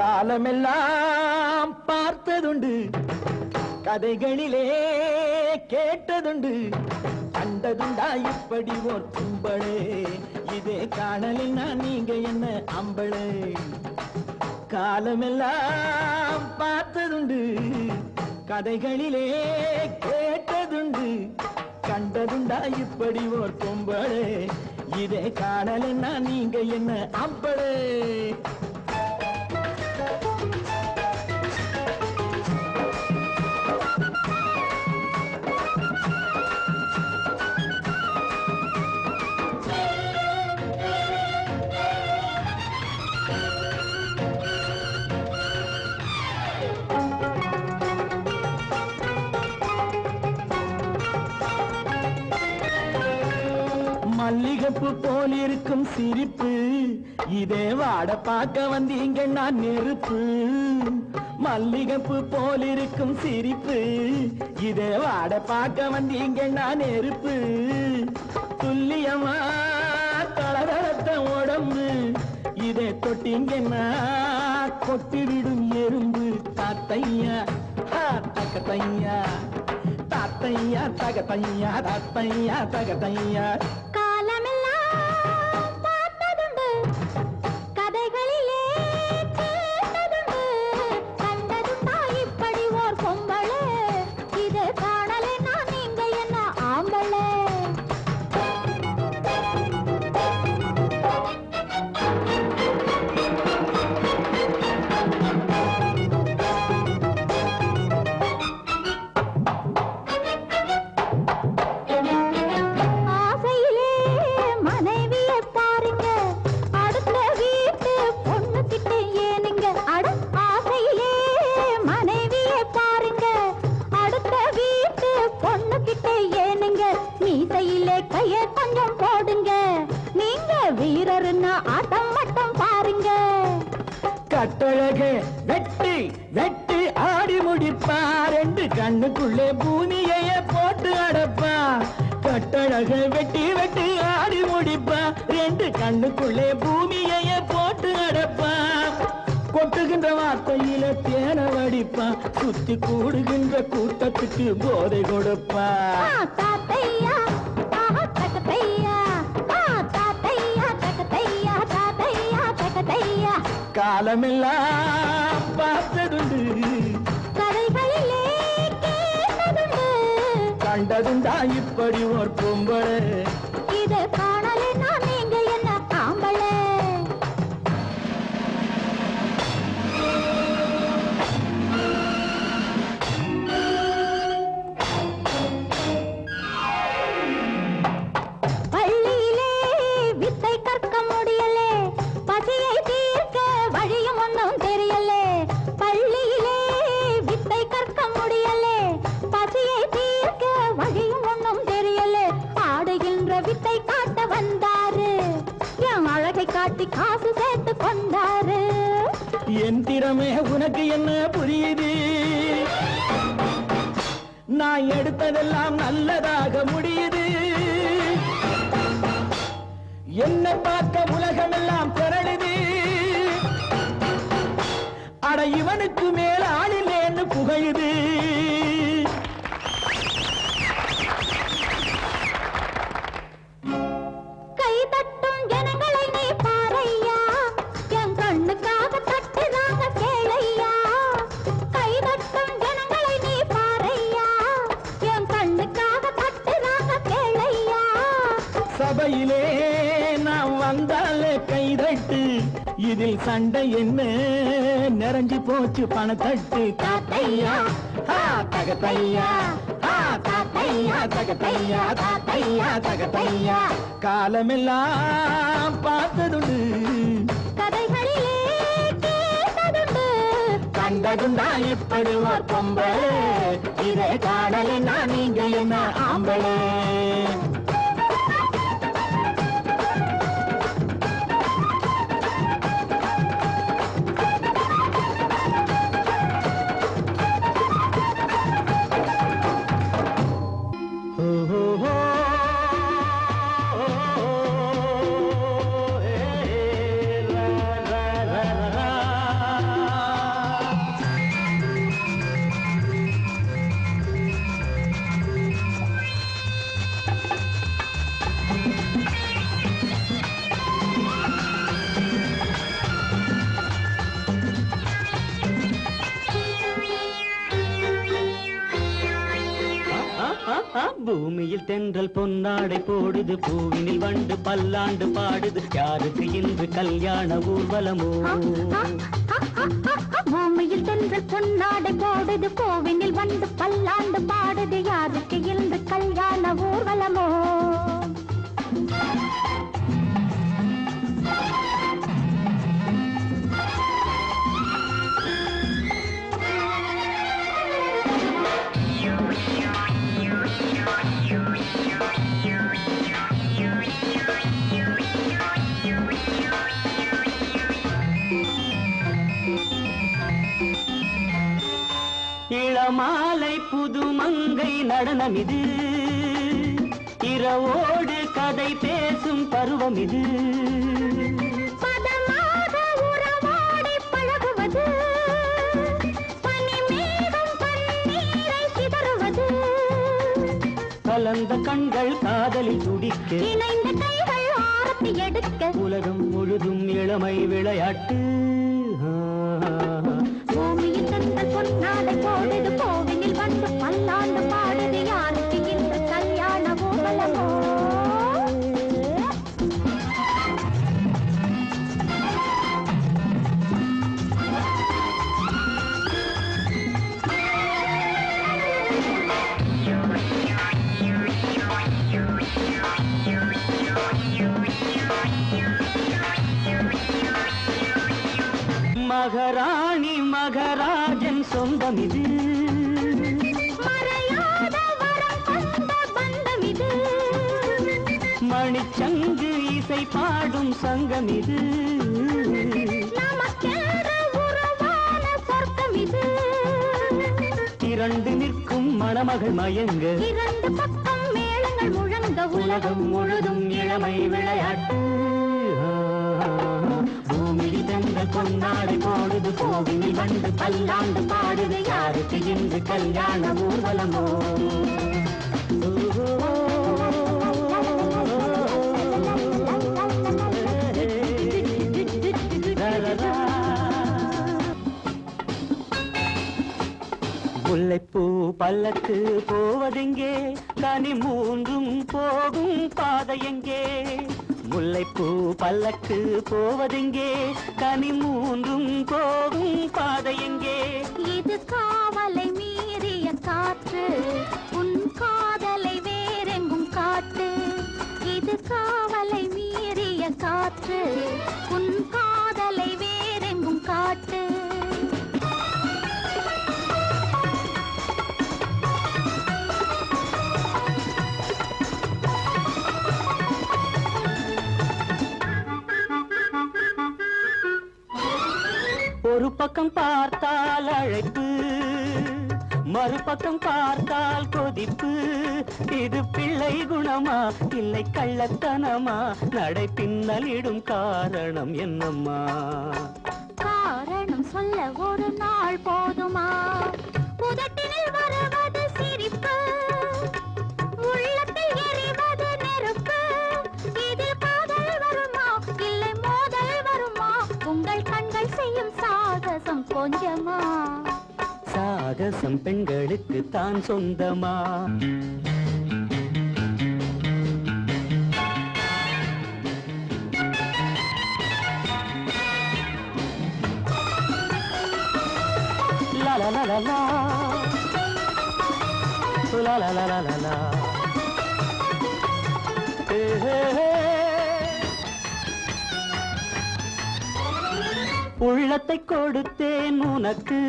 காலமெல்லாம் பார்த்ததுண்டு, கதைகளிலே கேட்டதுண்டு, கண்டதுண்டா இப்படி ஓர் கும்பளே, இதே காணலின்னா நீங்க என்ன அம்பளே. காலமெல்லாம் பார்த்ததுண்டு, கதைகளிலே கேட்டதுண்டு, கண்டதுண்டா இப்படி ஓர் கும்பளே, இதே காணலின்னா நீங்க என்ன அம்பளே. மல்லிகைப்பூ போல் இருக்கும் சிரிப்பு, இதே வாட பார்க்க வந்தீங்க நான் நெருப்பு. மல்லிகைப்பூ போல் இருக்கும் சிரிப்பு, இதே வாட பார்க்க வந்தீங்க நான் நெருப்பு. துல்லியமா தளரத்த உடம்பு, இதே தொட்டிங்கன்னா கொட்டிவிடும் எறும்பு. தாத்தையா தகத்தையா, தாத்தையா தகத்தையா, தாத்தையா தகத்தையா. கொஞ்சம் போடுங்க, நீங்க வீரர்னா ஆட்டம் மட்டும் பாருங்க. கட்டழகே வெட்டி வெட்டி ஆடி முடிப்பா, ரெண்டு கண்ணுக்குள்ளே பூமியைய போட்டு அடப்பா. கட்டழகே வெட்டி வெட்டி ஆடி முடிப்பா, ரெண்டு கண்ணுக்குள்ளே பூமியைய போட்டு அடப்பா. கொட்டுகின்ற வார்த்தையில தேன வடிப்பா, சுத்தி கூடுகின்ற கூட்டத்துக்கு போதை கொடுப்பா. தாத்தையா தகத்தையா, தாத்தையா தகத்தையா, தாத்தையா தகத்தையா. காலமெல்லாம் பார்த்ததுண்டு, கதைகளிலே கேட்டதுண்டு, கண்டதுண்டா இப்படி ஒரு பொம்பளை, இது காணலைன்னா நீங்க என்ன ஆம்பளை. பள்ளியிலே வித்தை கற்க முடியலே, பசியை தீர்க்க வழியும் ஒன்றும் தெரியலே. பள்ளியிலே வித்தை கற்க முடியலே, பசியை தீர்க்க வழியும் ஒன்றும் தெரியலே. ஆடுகின்ற வித்தை காட்ட வந்தாரு, என் அழகை காட்டி காசு சேர்த்து கொண்டாரு. என் திறமை உனக்கு என்ன புரியுது, நான் எடுத்ததெல்லாம் நல்லதாக முடியுது. என்னை பார்க்க உலகமெல்லாம் திரளுது, அட இவனுக்கு மேல ஆளில்லேன்னு புகழுது. கை தட்டும் ஜனங்களை நீ பாரையா, என் கண்ணுக்காக தட்டுறாங்க கேளையா. கை தட்டும் ஜனங்களை நீ பாரையா, என் கண்ணுக்காக தட்டுறாங்க கேளையா. சபையிலே நாம் வந்தாலே கைதட்டு, இதில் சண்டை என்ன நிறைஞ்சு போச்சு பணத்தட்டு. தாத்தையா தகத்தையா, தாத்தையா தகத்தையா, தாத்தையா தகத்தையா. காலமெல்லாம் பார்த்ததுண்டு, கதைகளிலே கேட்டதுண்டு, கண்டதுண்டா இப்படி ஒரு பொம்பளை, இதை காணலைன்னா நீங்க என்ன ஆம்பளை. பூமியில் தென்றல் பொன்னாடை போடுது, பூவினில் வண்டு பல்லாண்டு பாடுது, யாருக்கு இன்று கல்யாண ஊர்வலமோ? பூமியில் தென்றல் பொன்னாடை போடுது, கோவினில் வந்து பல்லாண்டு பாடுது, யாருக்கு இன்று கல்யாண ஊர்வலமோ? இளமாலை புதுமங்கை நடனம் இது, இரவோடு கதை பேசும் பருவம் இது. பதமாக உறவாடி பழகுவது, பனிமேகம் பன்னீரை சிதறுவது, கலந்த கண்கள் காதலில் துடிக்க, இணைந்த கைகள் ஆரத்தி எடுக்க, உலகம் முழுதும் இளமை விளையாட்டு. பூமியில் தென்றல் பொன்னாடை போடுது, கோவினில் வந்து பல்லாண்டு பாடுது, யாருக்கு இன்று கல்யாண ஊர்வலமோ? மகராணி மகராஜன் சொந்தம் இது, மறையாத வரம் கொண்ட பந்தம் இது, மணிச்சங்கு இசை பாடும் சங்கம் இது, நமக்கென்று உருவான சொர்க்கம் இது, திரண்டு நிற்கும் மணமகள் மயங்க, இரண்டு பக்கம் மேளங்கள் முழங்க, உலகம் முழுதும் இளமை விளையாட்டு. பூமியில் தென்றல் பொன்னாடை போடுது, கோவினில் வந்து பல்லாண்டு பாடுது, யாருக்கு இன்று கல்யாண ஊர்வலமோ? முல்லைப்பூ பல்லக்கு போவதெங்கே, கனி மூன்றும் போகும் பாதை எங்கே? முல்லைப்பூ பல்லக்கு போவதெங்கே, கனி மூன்றும் போகும் பாதை எங்கே? இது காவலை மீறிய காற்று, உன் காதலை வேறெங்கும் காட்டு. இது காவலை மீறிய காற்று, உன் காதலை வேறெங்கும் காட்டு. ஒரு பக்கம் பார்த்தால் அழைப்பு, மறுபக்கம் பார்த்தால் கொதிப்பு, இது பிள்ளை குணமா இல்லை கள்ளத்தனமா? நடை பின்னலிடும் காரணம் என்னம்மா? காரணம் சொல்ல ஒரு நாள் போதுமா? உதட்டினில் வருவது சிரிப்பு, உள்ளத்தில் எரிவது நெருப்பு, இதில் காதல் வருமா இல்லை மோதல் வருமா? உங்கள் கண்கள் செய்யும் சாகசம் கொஞ்சமா? சாகசம் பெண்களுக்கு தான் சொந்தமா? La la la la la, la la la la la la, hey, hey, hey. உள்ளத்தை கொடுத்தேன் உனக்கு,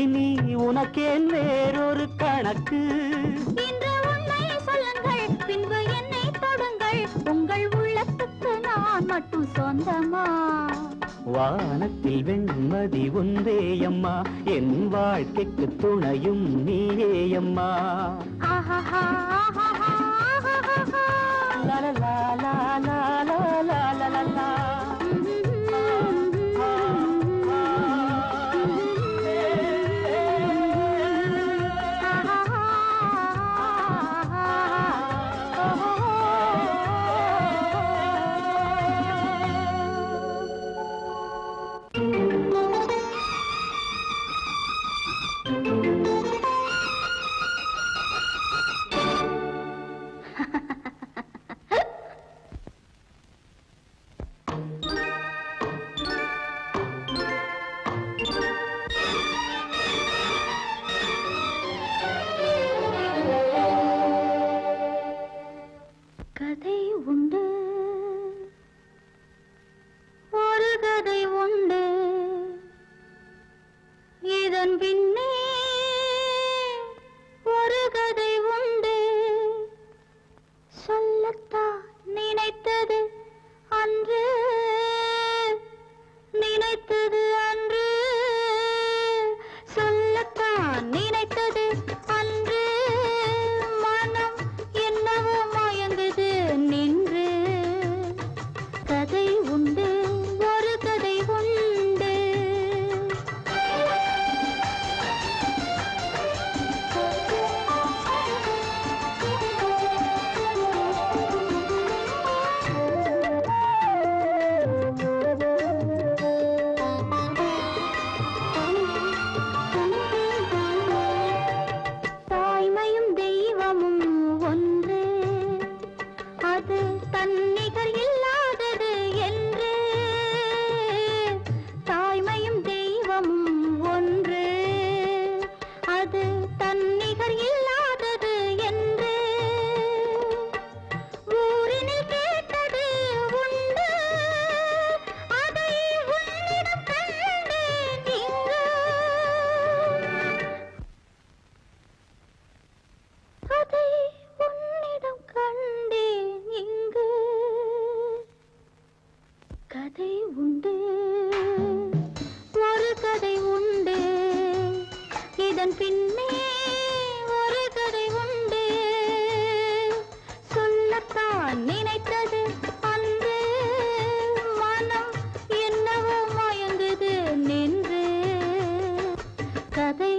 இனி உனக்கேன் வேறொரு கணக்கு. இன்று உண்மை சொல்லுங்கள், பின்பு என்னை தொடுங்கள், உங்கள் உள்ளத்துக்கு நான் மட்டும் சொந்தமா? வானத்தில் வெண்மதி ஒன்றேயம்மா, என் வாழ்க்கைக்கு துணையும் நீயேயம்மா. ஆஹாஹா, ஆஹாஹா, ஆஹாஹா. லா லா லா லா லா லா லா லா லா. இதன் பின்னே ஒரு கதை உண்டு சொல்லத்தான் நினைத்தது அன்று நினைத்தது அன்று சொல்லத்தான் நினைத்தது அன்று மனம் என்னவோ மயங்குது நின்று கதை உண்டு ஒரு கதை உண்டு தாய்மையும் தெய்வமும் ஒன்று அது தன்னிகர் இல்லாதது என்று தாய்மையும் தெய்வமும் ஒன்று அது தன்னிகர் இல்லாதது என்று ஊரினில் கேட்டது உண்டு அதை உன்னிடம் கண்டேன் இங்கு அதை உன்னிடம் கண்டேன் இங்கு கதை உண்டு ஒரு கதை உண்டு இதன் பின்னே ஒரு கதை உண்டு சொல்லத்தான் நினைத்தது அன்று மனம் என்னவோ மயங்குது நின்று கதை